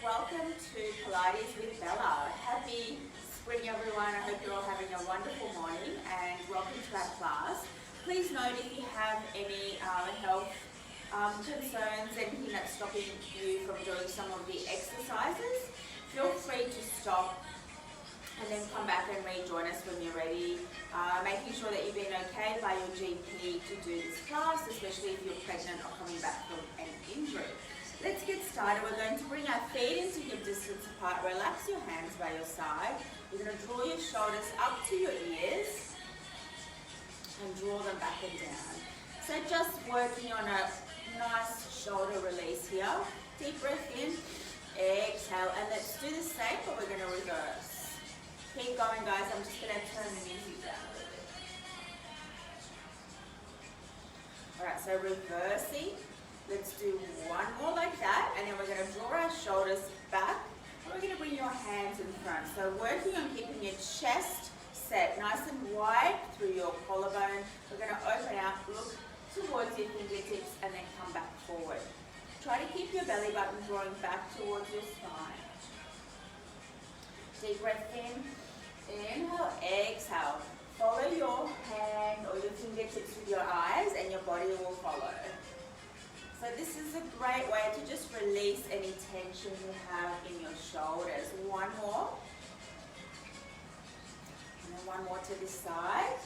welcome to Pilates with Bella. Happy spring everyone, I hope you're all having a wonderful morning and welcome to our class. Please note if you have any health concerns, anything that's stopping you from doing some of the exercises, feel free to stop and then come back and rejoin us when you're ready, making sure that you've been okay by your GP to do this class, especially if you're pregnant or coming back from an injury. Let's get started. We're going to bring our feet into hip distance apart. Relax your hands by your side. You're going to draw your shoulders up to your ears and draw them back and down. So just working on a nice shoulder release here. Deep breath in, exhale, and let's do the same, but we're going to reverse. Keep going, guys. I'm just going to turn the music down a little bit. Alright, so reversing. Let's do one more like that, and then we're going to draw our shoulders back, and we're going to bring your hands in front. So working on keeping your chest set nice and wide through your collarbone. We're going to open out, look towards your fingertips, and then come back forward. Try to keep your belly button drawing back towards your spine. Deep breath in, inhale, exhale. Follow your hand or your fingertips with your eyes, and your body will follow. So this is a great way to just release any tension you have in your shoulders. One more. And then one more to this side.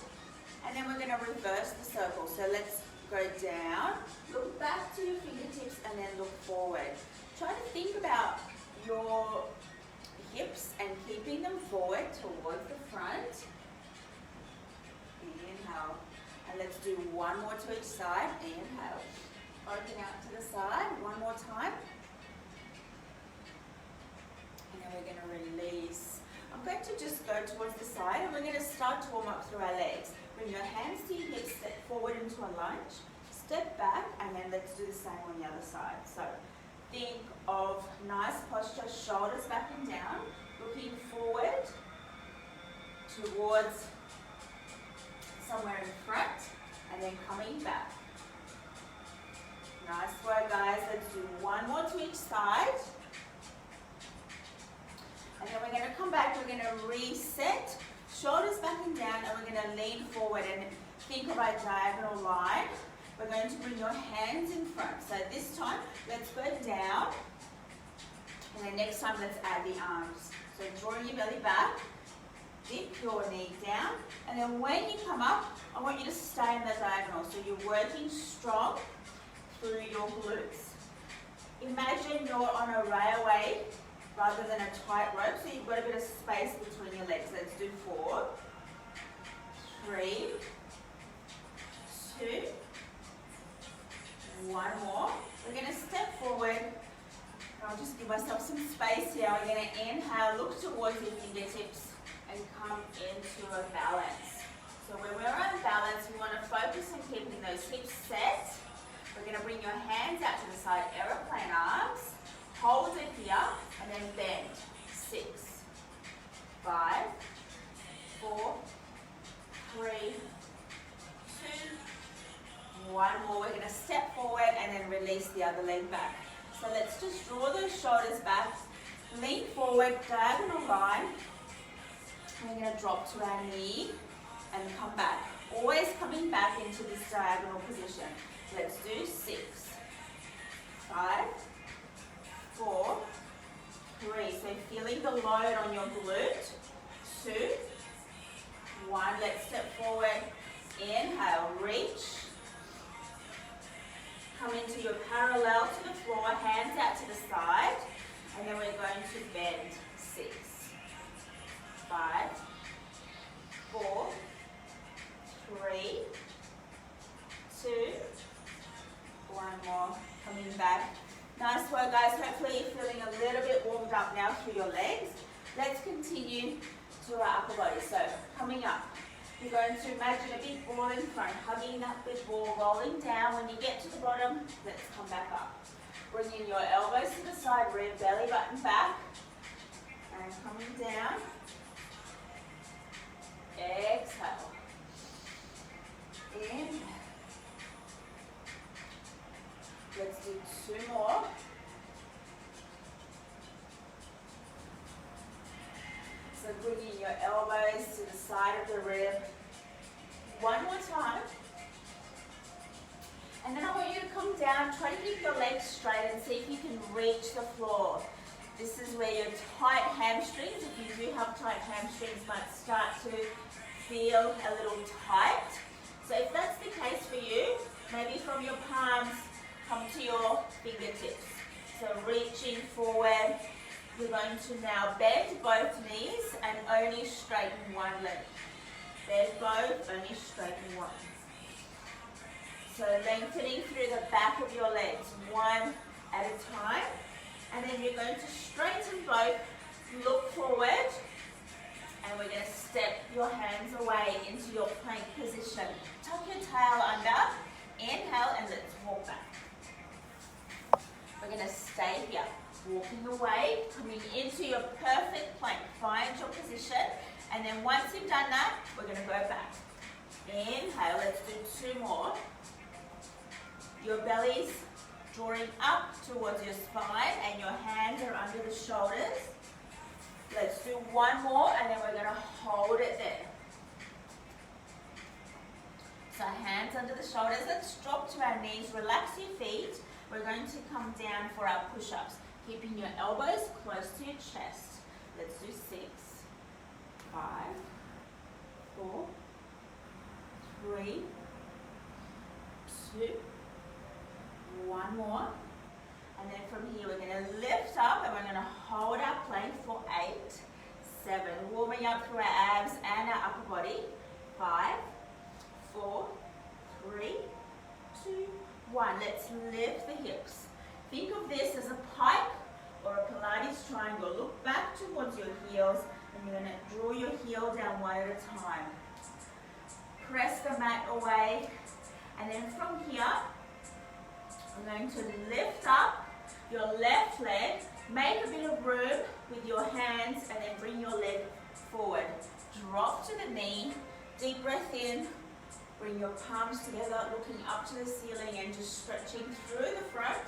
And then we're going to reverse the circle. So let's go down, look back to your fingertips, and then look forward. Try to think about your hips and keeping them forward towards the front. Inhale. And let's do one more to each side. Inhale. Open out to the side, one more time. And then we're going to release. I'm going to just go towards the side, and we're going to start to warm up through our legs. Bring your hands to your hips, step forward into a lunge, step back, and then let's do the same on the other side. So think of nice posture, shoulders back and down, looking forward towards somewhere in front, and then coming back. Nice work, guys. Let's do one more to each side. And then we're going to come back. We're going to reset. Shoulders back and down, and we're going to lean forward and think of our diagonal line. We're going to bring your hands in front. So this time, let's go down. And then next time, let's add the arms. So drawing your belly back. Dip your knee down. And then when you come up, I want you to stay in the diagonal. So you're working strong through your glutes. Imagine you're on a railway rather than a tight rope, so you've got a bit of space between your legs. Let's do 4, 3, 2, 1 more. We're going to step forward. I'll just give myself some space here. We're going to inhale, look towards your fingertips, and come into a balance. So when we're on balance, we want to focus on keeping those hips set. We're going to bring your hands out to the side, aeroplane arms, hold it here, and then bend. 6, 5, 4, 3, 2, 1 more. We're going to step forward and then release the other leg back. So let's just draw those shoulders back, lean forward, diagonal line. We're going to drop to our knee and come back. Always coming back into this diagonal position. Let's do 6, 5, 4, 3. So feeling the load on your glute. 2, 1. Let's step forward. Inhale, reach. Come into your parallel to the floor, hands out to the side. And then we're going to bend. 6, 5, 4, 3, 2, 1 more, coming back. Nice work, guys. Hopefully you're feeling a little bit warmed up now through your legs. Let's continue to our upper body. So coming up, you're going to imagine a big ball in front, hugging that big ball, rolling down. When you get to the bottom, let's come back up. Bringing your elbows to the side, rib, belly button back, and coming down. Exhale. Inhale. Let's do 2 more. side of the rib. One more time. And then I want you to come down, try to keep your legs straight and see if you can reach the floor. This is where your tight hamstrings, if you do have tight hamstrings, might start to feel a little tight. So if that's the case for you, maybe from your palms, come to your fingertips. So reaching forward, you're going to now bend both knees and only straighten one leg. Bend both, only straighten one. So lengthening through the back of your legs, one at a time. And then you're going to straighten both, look forward, and we're going to step your hands away into your plank position. Tuck your tail under, inhale, and let's walk back. We're going to stay here, walking away, coming into your perfect plank. Find your position, and then once you've done that, we're going to go back. Inhale, let's do 2 more. Your belly's drawing up towards your spine and your hands are under the shoulders. Let's do 1 more and then we're going to hold it there. So hands under the shoulders. Let's drop to our knees. Relax your feet. We're going to come down for our push-ups. Keeping your elbows close to your chest. Let's do 6, 5, 4, 3, 2, 1 more. And then from here we're going to lift up and we're going to hold our plank for 8, 7. Warming up through our abs and our upper body. 5, 4, 3, 2, 1. Let's lift the hips. Think of this as a pike or a Pilates triangle. Look back towards your heels and you're going to draw your heel down one at a time. Press the mat away and then from here I'm going to lift up your left leg, make a bit of room with your hands and then bring your leg forward. Drop to the knee, deep breath in, bring your palms together, looking up to the ceiling and just stretching through the front.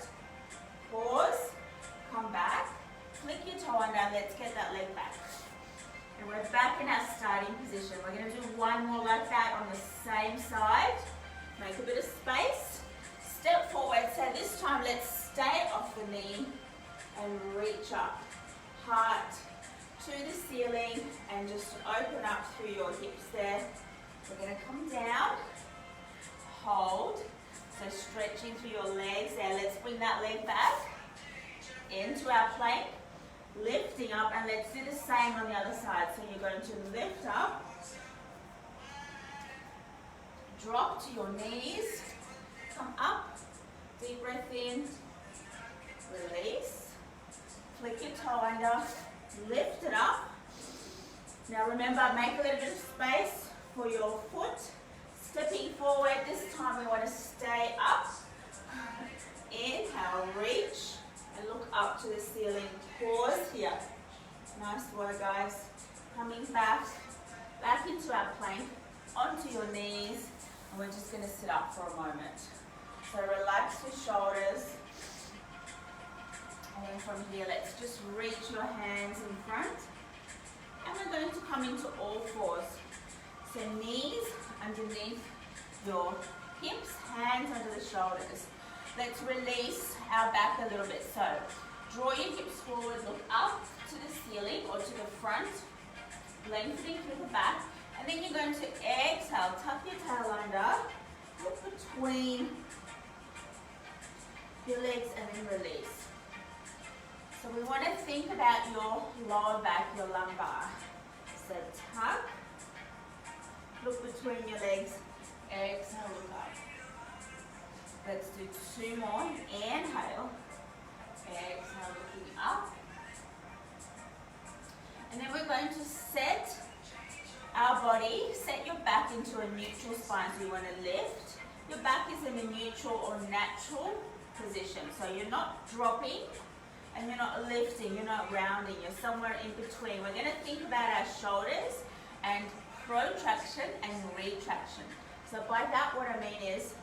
Pause, come back, click your toe under, let's get that leg back. And we're back in our starting position. We're going to do 1 more like that on the same side. Make a bit of space. Step forward, so this time let's stay off the knee and reach up. Heart to the ceiling and just open up through your hips there. We're going to come down, hold, so stretching through your legs there. Let's bring that leg back into our plank, lifting up, and let's do the same on the other side. So you're going to lift up, drop to your knees, come up, deep breath in, release, flick your toe under, lift it up. Now remember, make a little bit of space for your foot. Stepping forward, this time we want to stay up. Inhale, reach, and look up to the ceiling. Pause here. Nice work, guys. Coming back into our plank, onto your knees, and we're just going to sit up for a moment. So relax your shoulders. And then from here, let's just reach your hands in front. And we're going to come into all fours. So knees underneath your hips, hands under the shoulders. Let's release our back a little bit. So draw your hips forward, look up to the ceiling or to the front, lengthening through the back. And then you're going to exhale, tuck your tail under, look between your legs and then release. So we want to think about your lower back, your lumbar. So tuck, look between your legs, exhale, look up. Let's do 2 more. Inhale, exhale, looking up. And then we're going to set our body, set your back into a neutral spine. So you want to lift. Your back is in a neutral or natural position. So you're not dropping and you're not lifting, you're not rounding, you're somewhere in between. We're going to think about our shoulders and protraction and retraction. So by that what I mean is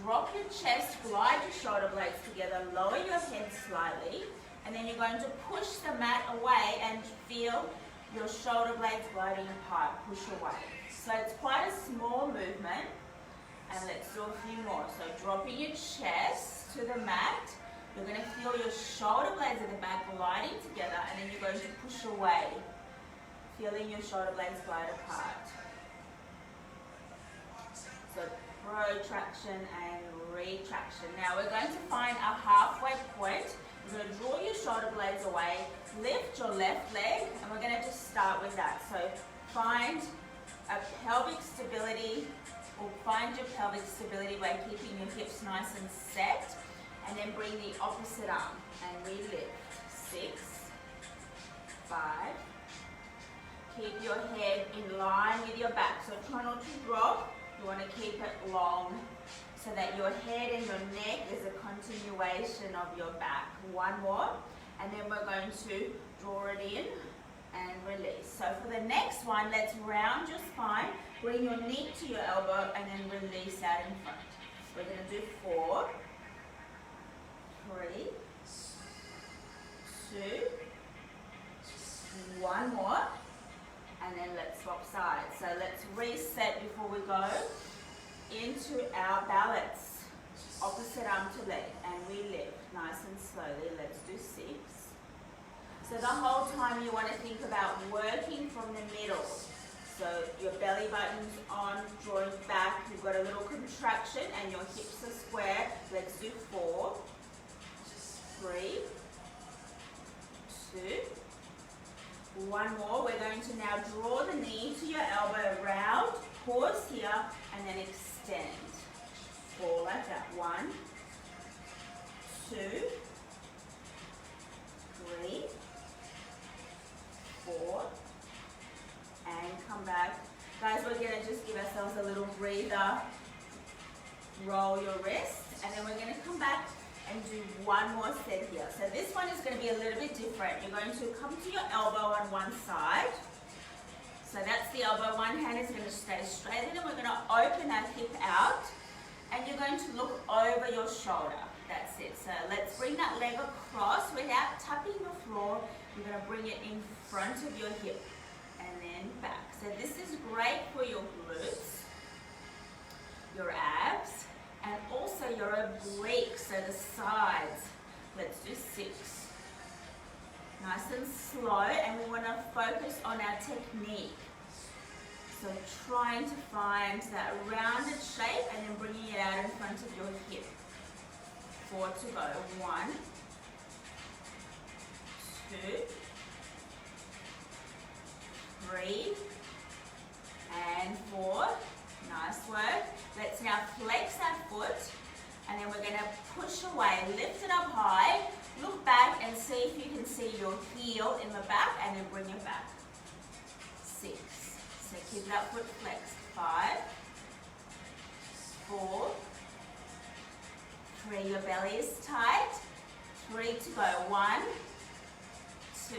drop your chest, glide your shoulder blades together, lower your head slightly, and then you're going to push the mat away and feel your shoulder blades gliding apart, push away. So it's quite a small movement, and let's do a few more. So dropping your chest to the mat, you're going to feel your shoulder blades at the back gliding together, and then you're going to push away, feeling your shoulder blades glide apart. So protraction and retraction. Now we're going to find a halfway point. You're going to draw your shoulder blades away, lift your left leg, and we're going to just start with that. So find a pelvic stability, or find your pelvic stability by keeping your hips nice and set, and then bring the opposite arm and we lift. 6, 5. Keep your head in line with your back, so try not to drop. You want to keep it long so that your head and your neck is a continuation of your back. One more, and then we're going to draw it in and release. So for the next one, let's round your spine, bring your knee to your elbow, and then release out in front. We're going to do 4, 3, 2, 1 more, and then let's swap sides. So let's reset before we go into our balance. Opposite arm to leg, and we lift nice and slowly. Let's do 6. So the whole time you want to think about working from the middle. So your belly button's on, drawing back, you've got a little contraction and your hips are square. Let's do 4, 3, 2, 1 more. We're going to now draw the knee to your elbow, round, pause here, and then extend. 4 like that. 1, 2, 3, 4, and come back. Guys, we're going to just give ourselves a little breather. Roll your wrists, and then we're going to come back and do one more set here. So this one is going to be a little bit different. You're going to come to your elbow on one side. So that's the elbow. One hand is going to stay straight, and then we're going to open that hip out, and you're going to look over your shoulder. That's it. So let's bring that leg across without tapping the floor. You're going to bring it in front of your hip and then back. So this is great for your glutes, your abs, and also your obliques, so the sides. Let's do 6. Nice and slow, and we want to focus on our technique. So trying to find that rounded shape and then bringing it out in front of your hip. 4 to go. 1, 2, 3, and 4. Nice work. Let's now flex that foot, and then we're going to push away, lift it up high, look back and see if you can see your heel in the back, and then bring it back. 6. So keep that foot flexed. 5, 4, 3, your belly is tight. 3 to go. 1, 2,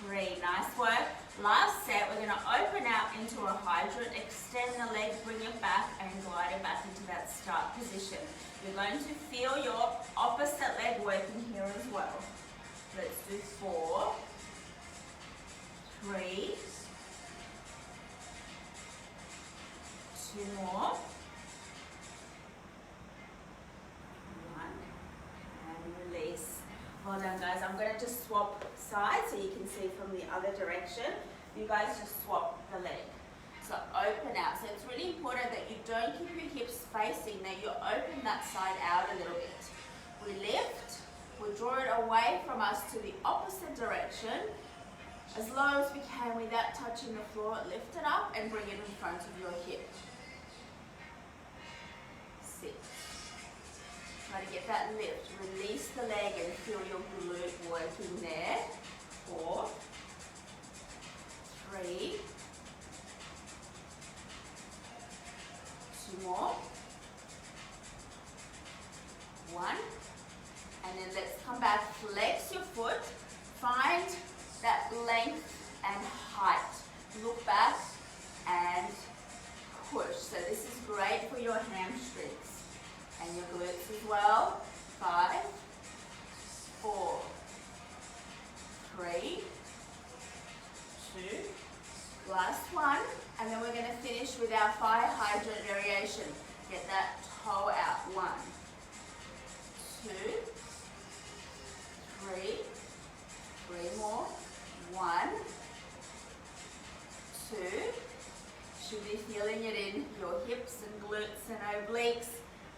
3. Nice work. Last set, we're going to open out into a hydrant, extend the leg, bring it back, and glide it back into that start position. You're going to feel your opposite leg working here as well. Let's do 4, 3, 2 more, 1, and release. Well done, guys. I'm going to just swap sides so you can see from the other direction. You guys just swap the leg. So open out. So it's really important that you don't keep your hips facing, that you open that side out a little bit. We lift, we draw it away from us to the opposite direction, as low as we can without touching the floor. Lift it up and bring it in front of your hip. 6. Try to get that lift. Release the leg and feel your glute working there. 4, 3, 2 more, 1, and then let's come back, flex your foot, find that length and height, look back and push. So this is great for your hamstrings and your glutes as well. 5, 4, 3, hydrant variation. Get that toe out. 1, 2, 3. 3 more. 1, 2. Should be feeling it in your hips and glutes and obliques.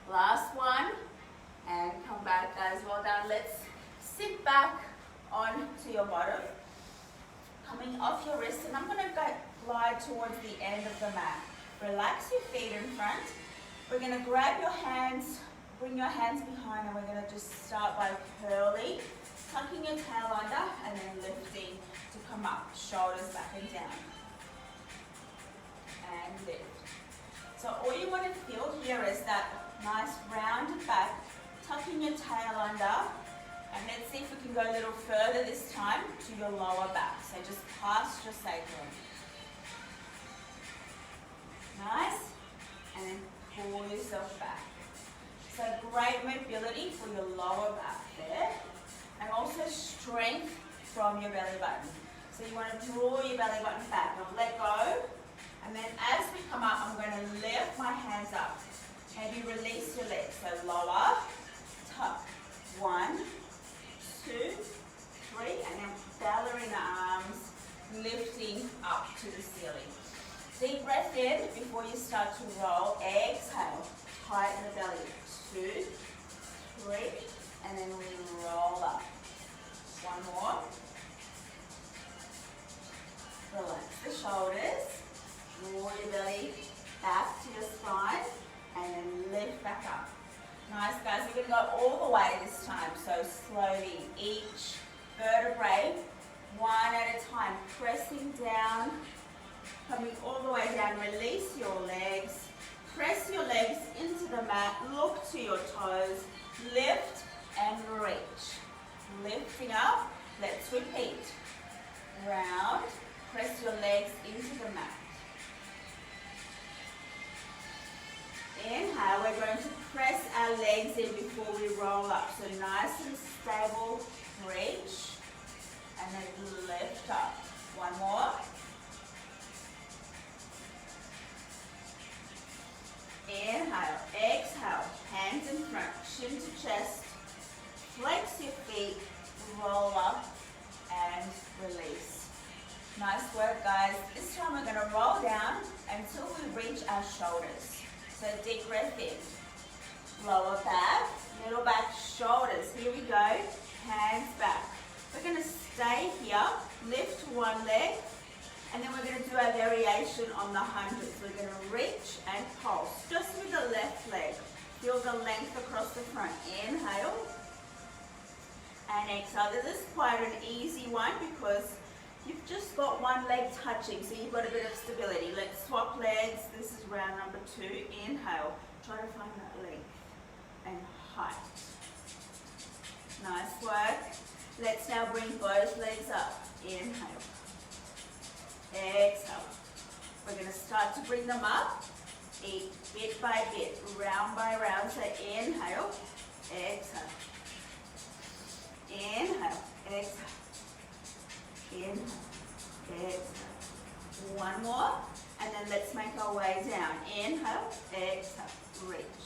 Last one. And come back, guys. Well done. Let's sit back onto your bottom. Coming off your wrist, and I'm going to glide towards the end of the mat. Relax your feet in front. We're going to grab your hands, bring your hands behind, and we're going to just start by curling, tucking your tail under, and then lifting to come up, shoulders back and down. And lift. So all you want to feel here is that nice rounded back, tucking your tail under. And let's see if we can go a little further this time to your lower back. So just past your sacrum. Nice. And then pull yourself back. So great mobility for your lower back there. And also strength from your belly button. So you want to draw your belly button back. Now let go. And then as we come up, I'm going to lift my hands up. Maybe release your legs. So lower, tuck. 1, 2, 3, and then ballerina arms, lifting up to the ceiling. Deep breath in before you start to roll. Exhale, tighten the belly. 2, 3, and then we roll up. 1 more. Relax the shoulders. Draw your belly back to your spine, and then lift back up. Nice, guys. We're going to go all the way this time. So slowly, each vertebrae, one at a time. Pressing down, coming all the way down. Release your legs. Press your legs into the mat. Look to your toes. Lift and reach. Lifting up. Let's repeat. Round. Press your legs into the mat. Inhale, we're going to press our legs in before we roll up. So nice and stable, reach, and then lift up. 1 more. Inhale, exhale, hands in front, shin to chest, flex your feet, roll up, and release. Nice work, guys. This time we're going to roll down until we reach our shoulders. So deep breath in. Lower back, middle back, shoulders. Here we go. Hands back. We're going to stay here. Lift one leg. And then we're going to do our variation on the hundreds. We're going to reach and pulse. Just with the left leg. Feel the length across the front. Inhale. And exhale. This is quite an easy one because you've just got one leg touching, so you've got a bit of stability. Let's swap legs. This is round number 2. Inhale. Try to find that length and height. Nice work. Let's now bring both legs up. Inhale. Exhale. We're going to start to bring them up. Eat bit by bit, round by round. So inhale. Exhale. Inhale. Exhale. Inhale, exhale. 1 more, and then let's make our way down. Inhale, exhale, reach.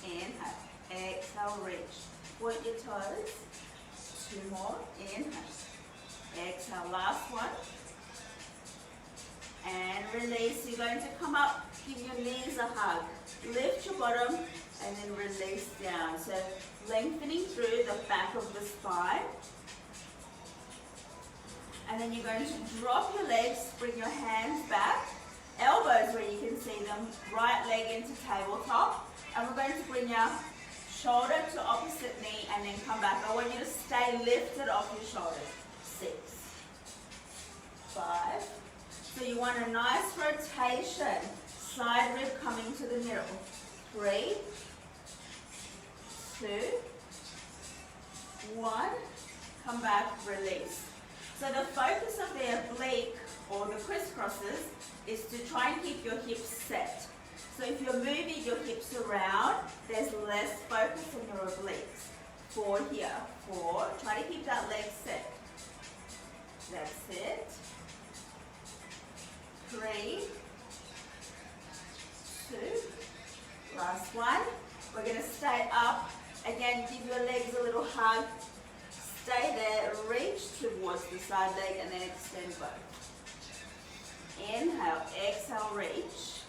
Inhale, exhale, reach. Point your toes. 2 more. Inhale, exhale. Last one. And release. You're going to come up, give your knees a hug. Lift your bottom, and then release down. So lengthening through the back of the spine. And then you're going to drop your legs, bring your hands back, elbows where you can see them, right leg into tabletop. And we're going to bring your shoulder to opposite knee and then come back. I want you to stay lifted off your shoulders. 6, 5. So you want a nice rotation, side rib coming to the middle. 3, 2, 1. Come back, release. So the focus of the oblique or the crisscrosses is to try and keep your hips set. So if you're moving your hips around, there's less focus on your obliques. 4 here, 4. Try to keep that leg set. That's it. 3, 2. Last one. We're going to stay up. Again, give your legs a little hug. Stay there, reach towards the side leg and then extend both. Inhale, exhale, reach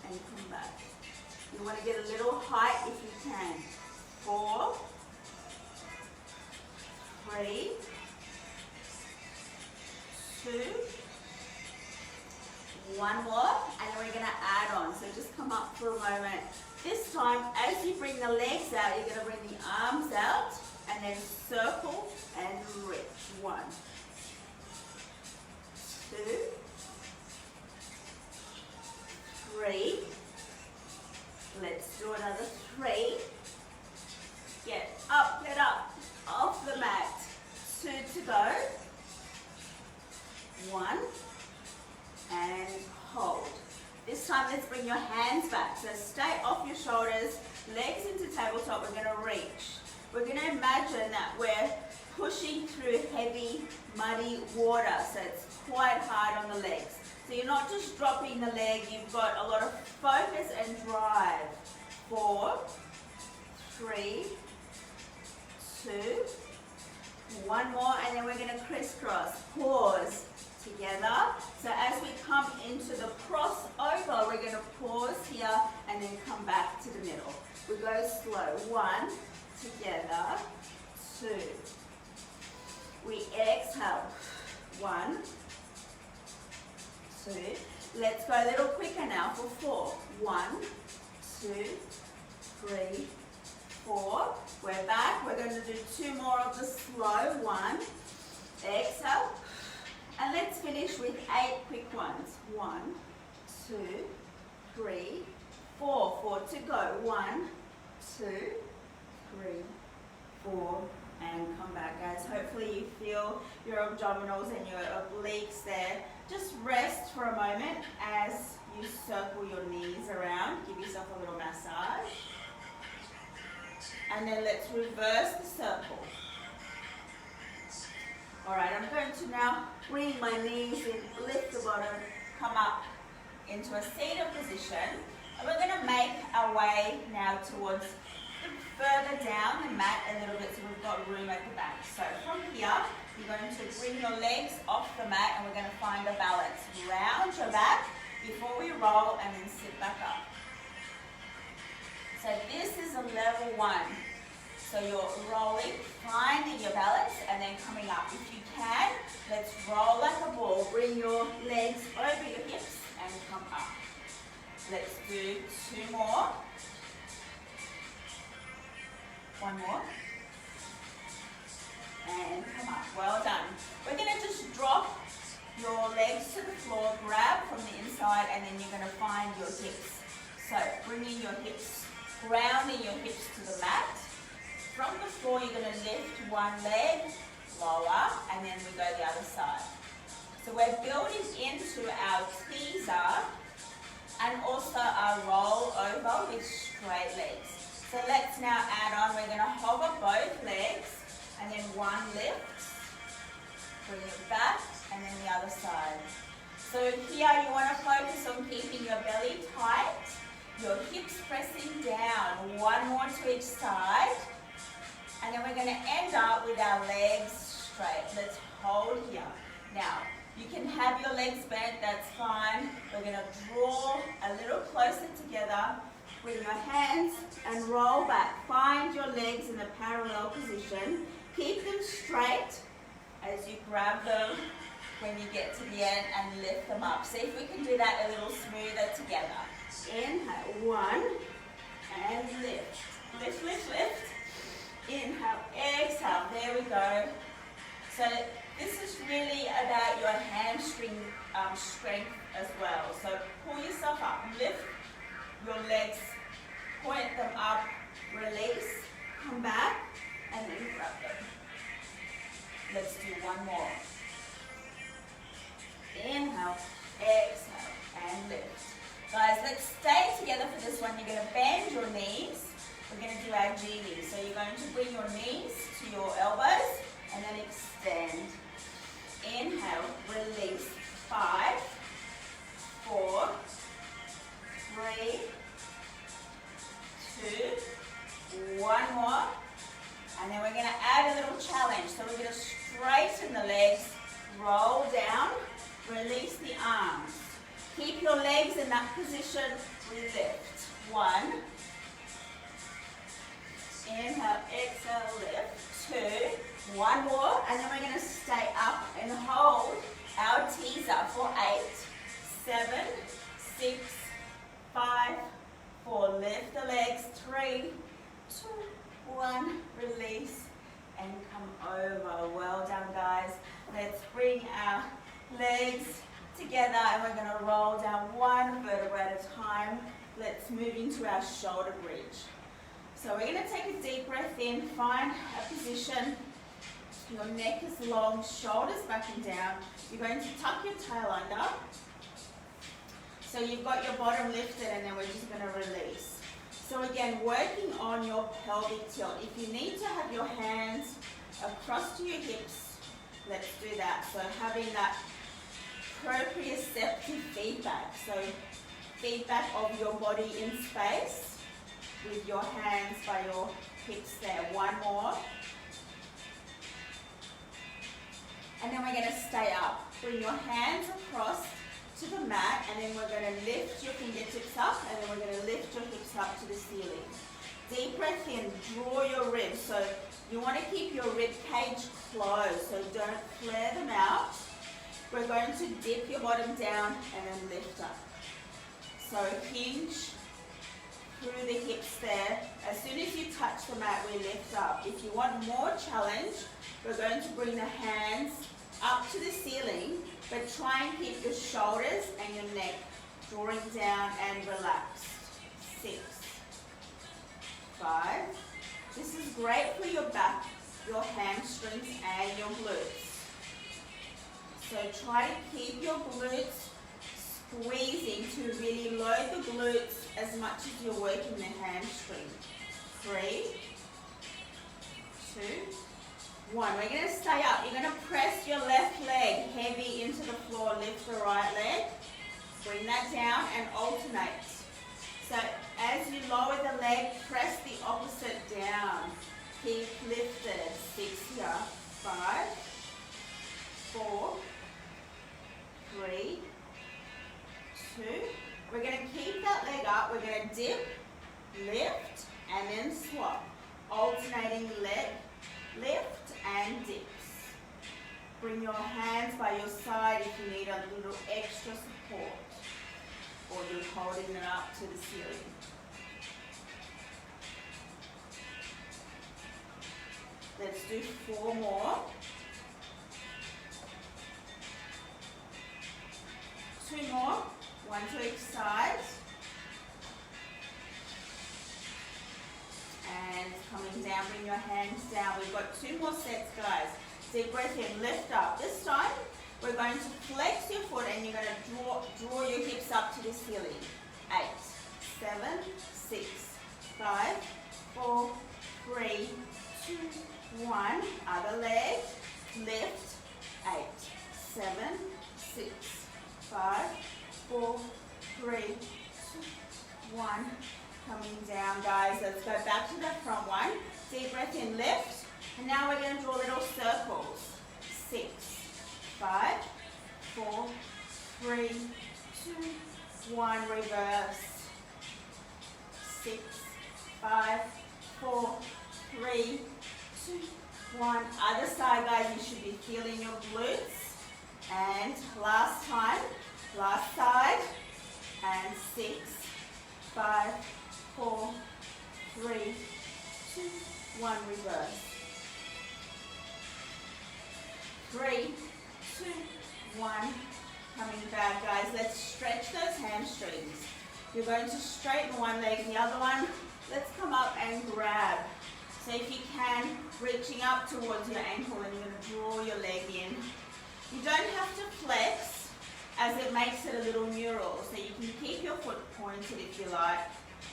and come back. You want to get a little height if you can. 4, 3, 2, one more, and then we're going to add on. So just come up for a moment. This time, as you bring the legs out, you're going to bring the arms out and then circle and reach. 1, 2, 3. Let's do another 3. Get up, off the mat. 2 to go. 1, and hold. This time, let's bring your hands back. So stay off your shoulders, legs into tabletop. We're going to reach. We're going to imagine that we're pushing through heavy, muddy water. So it's quite hard on the legs. So you're not just dropping the leg, you've got a lot of focus and drive. 4, 3, 2, one more, and then we're going to crisscross. Pause. Together. So as we come into the crossover, we're going to pause here and then come back to the middle. We go slow. 1, together. 2. We exhale. 1, 2. Let's go a little quicker now for 4. 1, 2, 3, 4. We're back. We're going to do 2 more of the slow. 1. Exhale. And let's finish with 8 quick ones. 1, 2, 3, 4. 4 to go. 1, 2, 3, 4, and come back, guys. Hopefully you feel your abdominals and your obliques there. Just rest for a moment as you circle your knees around. Give yourself a little massage. And then let's reverse the circle. Alright, I'm going to now bring my knees in, lift the bottom, come up into a seated position. And we're going to make our way now towards further down the mat a little bit so we've got room at the back. So from here, you're going to bring your legs off the mat and we're going to find a balance. Round your back before we roll and then sit back up. So this is a level 1. So you're rolling, finding your balance, and then coming up. If you can, let's roll like a ball. Bring your legs over your hips and come up. Let's do 2 more. 1 more. And come up. Well done. We're going to just drop your legs to the floor, grab from the inside, and then you're going to find your hips. So bringing your hips, grounding your hips to the mat. From the floor, you're going to lift one leg, lower, and then we go the other side. So we're building into our teaser and also our roll over with straight legs. So let's now add on. We're going to hover both legs, and then one lift, bring it back, and then the other side. So here you want to focus on keeping your belly tight, your hips pressing down, 1 more to each side. And then we're going to end up with our legs straight. Let's hold here. Now, you can have your legs bent, that's fine. We're going to draw a little closer together. Bring your hands and roll back. Find your legs in a parallel position. Keep them straight as you grab them when you get to the end and lift them up. See if we can do that a little smoother together. Inhale, 1, and lift. Lift, lift, lift. Inhale, exhale, there we go. So this is really about your hamstring strength as well. So pull yourself up, lift your legs, point them up, release, come back, and then grab them. Let's do 1 more. Inhale, exhale, and lift. Guys, let's stay together for this one. You're going to bend your knees. We're going to do our genie. So you're going to bring your knees to your elbows and then extend. Inhale, release. 5, 4, 3, we're going to add a little challenge. So we're going to straighten the legs, roll down, release the arms. Keep your legs in that position, lift. 1. Inhale, exhale, lift. 2. 1 more, and then we're going to stay up and hold our teaser for 8, 7, 6, 5, 4. Lift the legs. 3, 2, 1. Release and come over. Well done, guys. Let's bring our legs together and we're going to roll down one vertebra at a time. Let's move into our shoulder bridge. So we're going to take a deep breath in, find a position. Your neck is long, shoulders back and down. You're going to tuck your tail under. So you've got your bottom lifted and then we're just going to release. So again, working on your pelvic tilt. If you need to have your hands across to your hips, let's do that. So having that proprioceptive feedback. So feedback of your body in space with your hands by your hips there. 1 more. And then we're going to stay up. Bring your hands across to the mat, and then we're going to lift your fingertips up, and then we're going to lift your hips up to the ceiling. Deep breath in, draw your ribs. So you want to keep your rib cage closed, so don't flare them out. We're going to dip your bottom down and then lift up. So hinge through the hips there. As soon as you touch the mat, we lift up. If you want more challenge, we're going to bring the hands up to the ceiling, but try and keep your shoulders and your neck drawing down and relaxed. 6, 5. This is great for your back, your hamstrings, and your glutes. So try to keep your glutes squeezing to really load the glutes as much as you're working the hamstring. 3, 2, 1. We're going to stay up. You're going to press your left leg heavy into the floor. Lift the right leg. Bring that down and alternate. So as you lower the leg, press the opposite down. Keep lifted. 6 here. 5, 4, 3, 2. We're going to keep that leg up. We're going to dip, lift, and then swap. Alternating leg, lift, and dips. Bring your hands by your side if you need a little extra support, or you're holding it up to the ceiling. Let's do 4 more. 2 more. 1 to each side. And coming down, bring your hands down. We've got 2 more sets, guys. Deep breath in, lift up. This time, we're going to flex your foot and you're going to draw your hips up to the ceiling. 8, 7, 6, 5, 4, 3, 2, 1. Other leg, lift. 8, 7, 6, 5, 4, 3, 2, 1. Coming down, guys. Let's go back to that front one. Deep breath in, lift. And now we're going to draw little circles. 6, 5, 4, 3, 2, 1. Reverse. 6, 5, 4, 3, 2, 1. Other side, guys. You should be feeling your glutes. And last time. Last side. And 6, 5, 4, 3, 2, 1. Reverse. 3, 2, 1. Coming back, guys. Let's stretch those hamstrings. You're going to straighten one leg, the other one. Let's come up and grab. So if you can, reaching up towards your ankle, and you're going to draw your leg in. You don't have to flex, as it makes it a little mural. So you can keep your foot pointed if you like.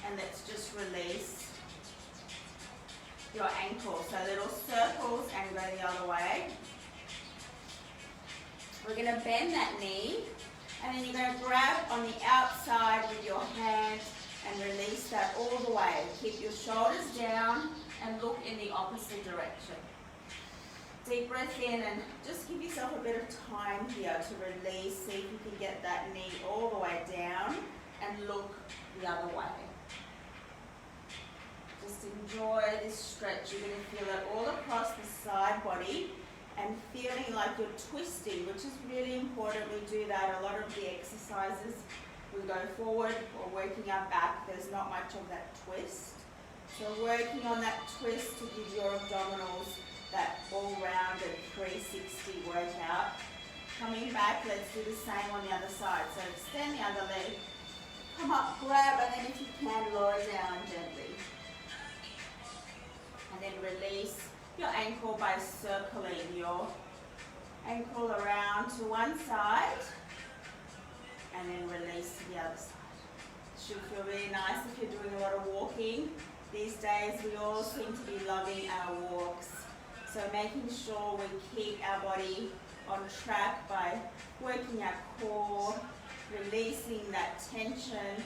And let's just release your ankle. So little circles and go the other way. We're going to bend that knee. And then you're going to grab on the outside with your hand and release that all the way. Keep your shoulders down. and look in the opposite direction. Deep breath in and just give yourself a bit of time here to release. See if you can get that knee all the way down and look the other way. Just enjoy this stretch. You're going to feel it all across the side body and feeling like you're twisting, which is really important. We do that a lot of the exercises. We go forward or working our back, there's not much of that twist. So working on that twist to give your abdominals that all-rounded 360 workout. Coming back, let's do the same on the other side. So extend the other leg, come up, grab, and then if you can, lower down gently. And then release your ankle by circling your ankle around to one side and then release to the other side. Should feel really nice if you're doing a lot of walking. These days we all seem to be loving our walks. So making sure we keep our body on track by working our core, releasing that tension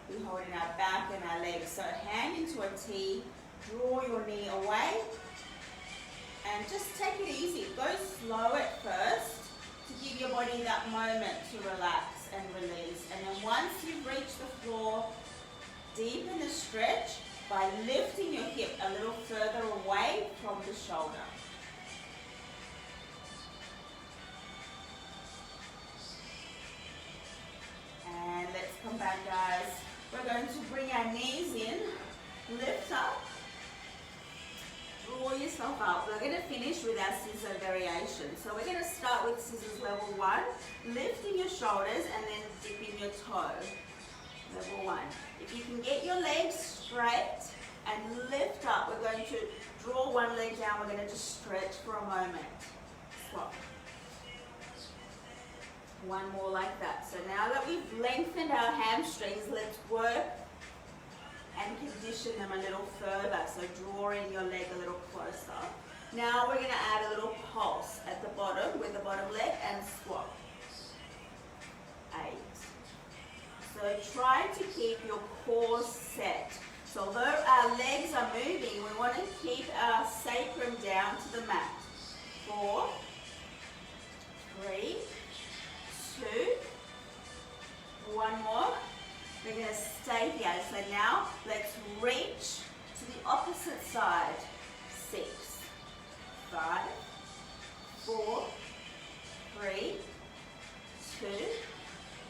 we hold in our back and our legs. So hand into a T, draw your knee away, and just take it easy. Go slow at first to give your body that moment to relax and release. And then once you've reached the floor, deepen the stretch by lifting your hip a little further away from the shoulder. And let's come back, guys. We're going to bring our knees in, lift up, draw yourself up. We're going to finish with our scissor variation. So we're going to start with scissors level 1, lifting your shoulders and then dipping your toe. Level 1. If you can get your legs straight and lift up, we're going to draw one leg down. We're going to just stretch for a moment. Swap. One more like that. So now that we've lengthened our hamstrings, let's work and condition them a little further. So draw in your leg a little closer. Now we're going to add a little pulse at the bottom with the bottom leg and swap. 8. So try to keep your core set. So although our legs are moving, we want to keep our sacrum down to the mat. 4, 3, 2, one more. We're going to stay here. So now let's reach to the opposite side. 6, 5, 4, 3, 2,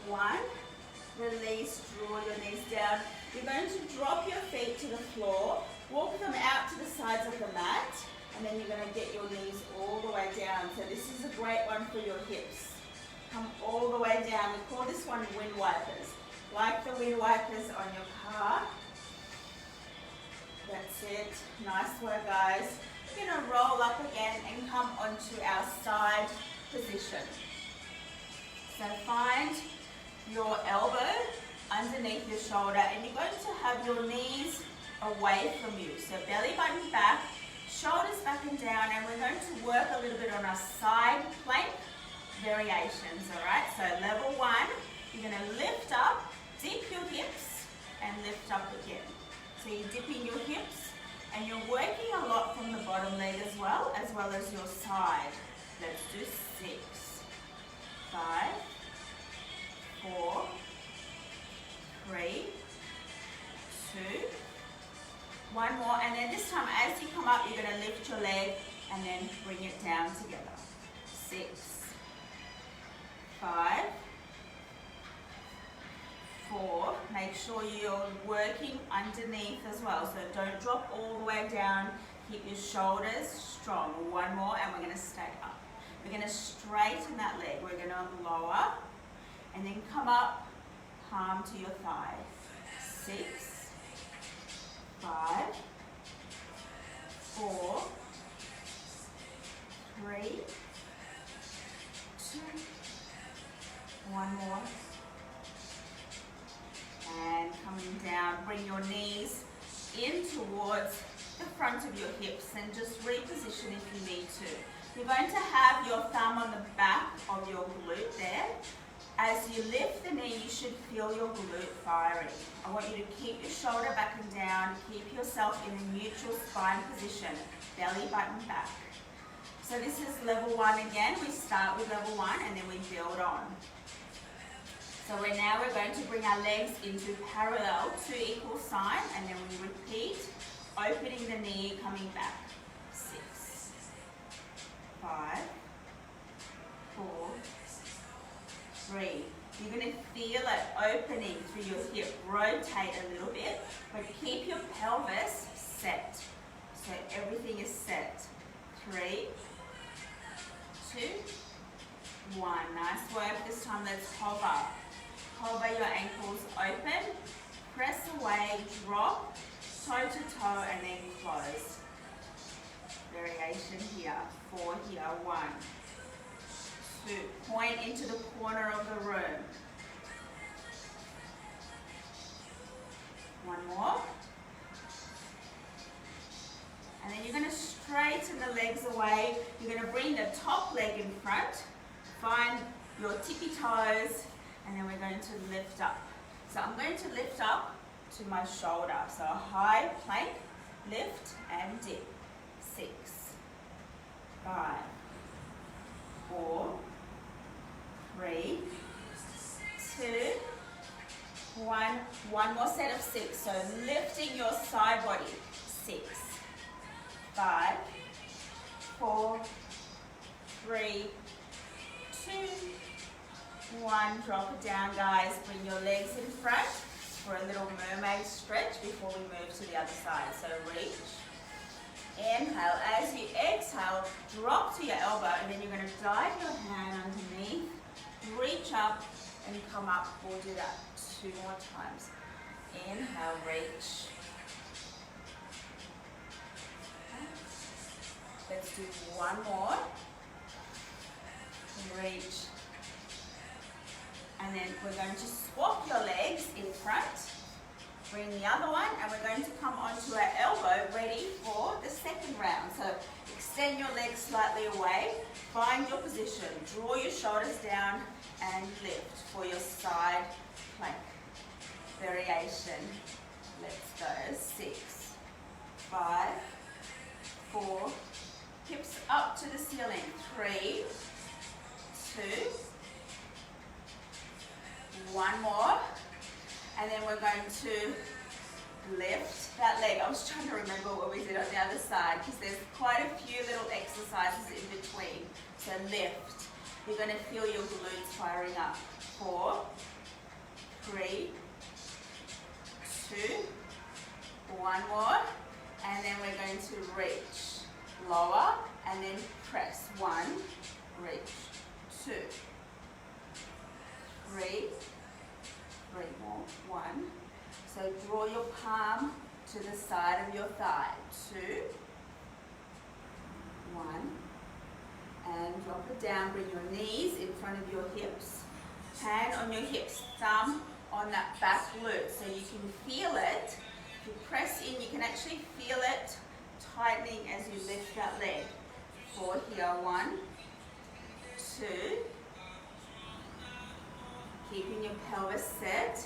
1. Release, draw your knees down. You're going to drop your feet to the floor, walk them out to the sides of the mat, and then you're going to get your knees all the way down. So this is a great one for your hips. Come all the way down. We call this one wind wipers. Like the wind wipers on your car. That's it. Nice work, guys. We're going to roll up again and come onto our side position. So find your elbow underneath your shoulder and you're going to have your knees away from you. So belly button back, shoulders back and down, and we're going to work a little bit on our side plank variations, alright? So level 1, you're going to lift up, dip your hips, and lift up again. So you're dipping your hips, and you're working a lot from the bottom leg as well as your side. Let's do 6, 5, 4, 3, 2, one more, and then this time as you come up, you're going to lift your leg and then bring it down together. 6, 5, 4, make sure you're working underneath as well, so don't drop all the way down, keep your shoulders strong. One more and we're going to stay up. We're going to straighten that leg, we're going to lower and then come up, palm to your thigh. 6, 5, 4, 3, 2, one more. And coming down, bring your knees in towards the front of your hips and just reposition if you need to. You're going to have your thumb on the back of your glute there. As you lift the knee, you should feel your glute firing. I want you to keep your shoulder back and down, keep yourself in a neutral spine position, belly button back. So this is level 1 again. We start with level 1 and then we build on. So now we're going to bring our legs into parallel, 2 equal sign, and then we repeat, opening the knee, coming back. 6, 5, 4, 3. You're going to feel it opening through your hip. Rotate a little bit, but keep your pelvis set. So everything is set. 3, 2, 1. Nice work. This time let's hover. Hover your ankles open. Press away, drop, toe to toe, and then close. Variation here. 4 here. 1, 2. Point into the corner of the room. 1 more. And then you're going to straighten the legs away. You're going to bring the top leg in front. Find your tippy toes. And then we're going to lift up. So I'm going to lift up to my shoulder. So a high plank, lift and dip. 6, 5, 4, 3, 2, 1. One more set of 6. So lifting your side body. 6, 5, 4, 3, 2, 1. Drop it down, guys. Bring your legs in front for a little mermaid stretch before we move to the other side. So reach. Inhale. As you exhale, drop to your elbow, and then you're going to dive your hand underneath. Reach up and come up. We'll do that 2 more times. Inhale, reach. Let's do 1 more. Reach. And then we're going to swap your legs in front. Bring the other one, and we're going to come onto our elbow, ready for the second round. So extend your legs slightly away. Find your position. Draw your shoulders down and lift for your side plank. Variation. Let's go. 6, 5, 4. Hips up to the ceiling. 3, 2. 1 more, and then we're going to lift that leg. I was trying to remember what we did on the other side because there's quite a few little exercises in between. So lift. You're going to feel your glutes firing up. 4, 3, 2, 1 more, and then we're going to reach. Lower, and then press. 1, reach. 2, 3, 3 more. 1. So draw your palm to the side of your thigh. 2, 1. And drop it down. Bring your knees in front of your hips. Hand on your hips. Thumb on that back glute. So you can feel it. If you press in, you can actually feel it tightening as you lift that leg. 4 here. 1, 2. Keeping your pelvis set,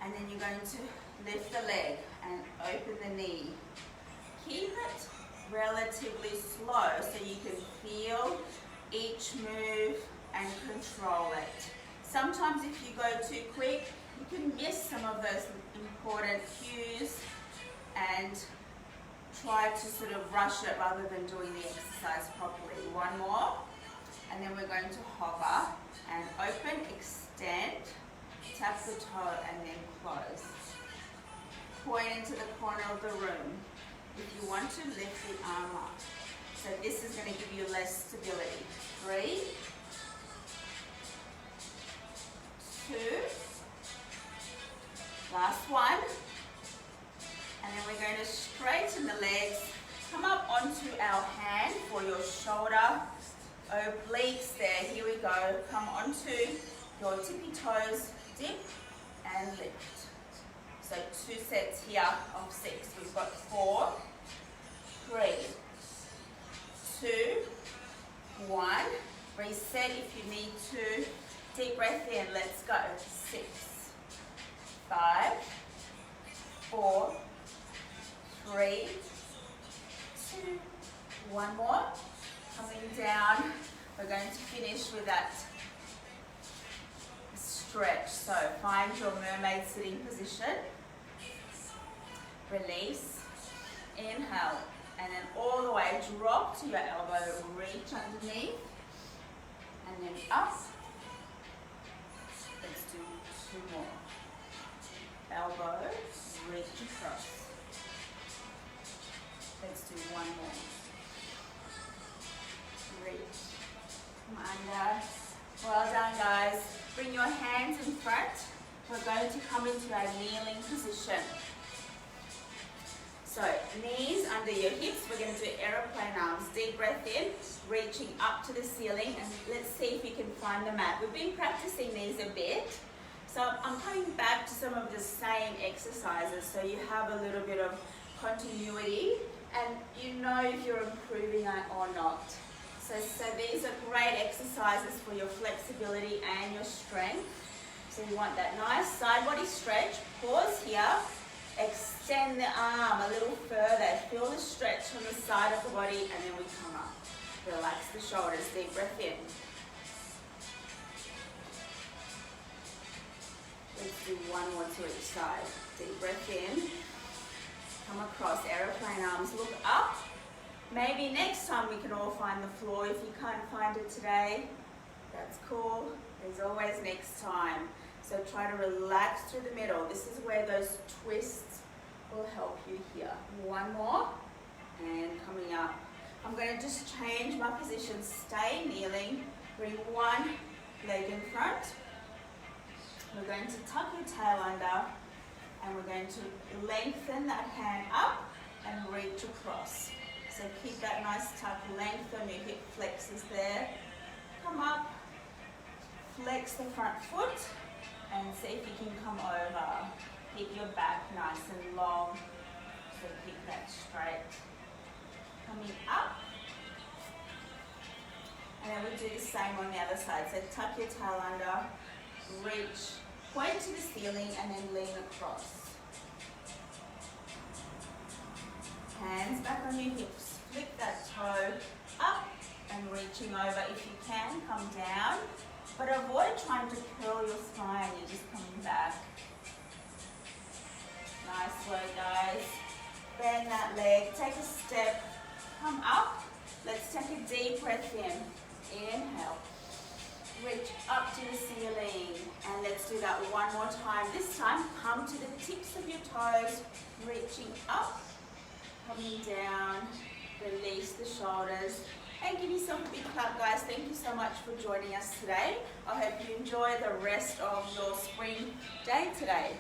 and then you're going to lift the leg and open the knee. Keep it relatively slow so you can feel each move and control it. Sometimes if you go too quick, you can miss some of those important cues and try to sort of rush it rather than doing the exercise properly. 1 more, and then we're going to hover and open, extend, tap the toe, and then close. Point into the corner of the room. If you want to lift the arm up. So this is going to give you less stability. 3, 2, last one. And then we're going to straighten the legs. Come up onto our hand for your shoulder obliques there. Here we go. Come onto your tippy toes, dip and lift. So 2 sets here of 6. We've got 4, 3, 2, 1. Reset if you need to. Deep breath in. Let's go. 6, 5, 4, 3, 2, one more. Coming down. We're going to finish with that stretch. So find your mermaid sitting position. Release. Inhale. And then all the way drop to your elbow. Reach underneath. And then up. Let's do 2 more. Elbow. Reach across. Let's do 1 more. Reach. Come under. Well done, guys. Bring your hands in front. We're going to come into our kneeling position. So, knees under your hips. We're going to do aeroplane arms. Deep breath in, reaching up to the ceiling, and let's see if you can find the mat. We've been practicing these a bit. So I'm coming back to some of the same exercises so you have a little bit of continuity and you know if you're improving it or not. So these are great exercises for your flexibility and your strength. So you want that nice side body stretch. Pause here. Extend the arm a little further. Feel the stretch on the side of the body and then we come up. Relax the shoulders. Deep breath in. Let's do 1 more to each side. Deep breath in. Come across, aeroplane arms. Look up. Maybe next time we can all find the floor. If you can't find it today, that's cool. There's always next time. So try to relax through the middle. This is where those twists will help you here. 1 more. And coming up. I'm going to just change my position. Stay kneeling. Bring 1 leg in front. We're going to tuck your tail under. And we're going to lengthen that hand up and reach across. So keep that nice tuck, lengthen your hip flexors there. Come up, flex the front foot, and see if you can come over. Keep your back nice and long, so keep that straight. Coming up, and then we do the same on the other side. So tuck your tail under, reach, point to the ceiling, and then lean across. Hands back on your hips. Flick that toe up and reaching over. If you can, come down. But avoid trying to curl your spine. You're just coming back. Nice work, guys. Bend that leg. Take a step. Come up. Let's take a deep breath in. Inhale. Reach up to the ceiling. And let's do that 1 more time. This time, come to the tips of your toes. Reaching up. Coming down, release the shoulders, and give yourself a big clap, guys. Thank you so much for joining us today. I hope you enjoy the rest of your spring day today.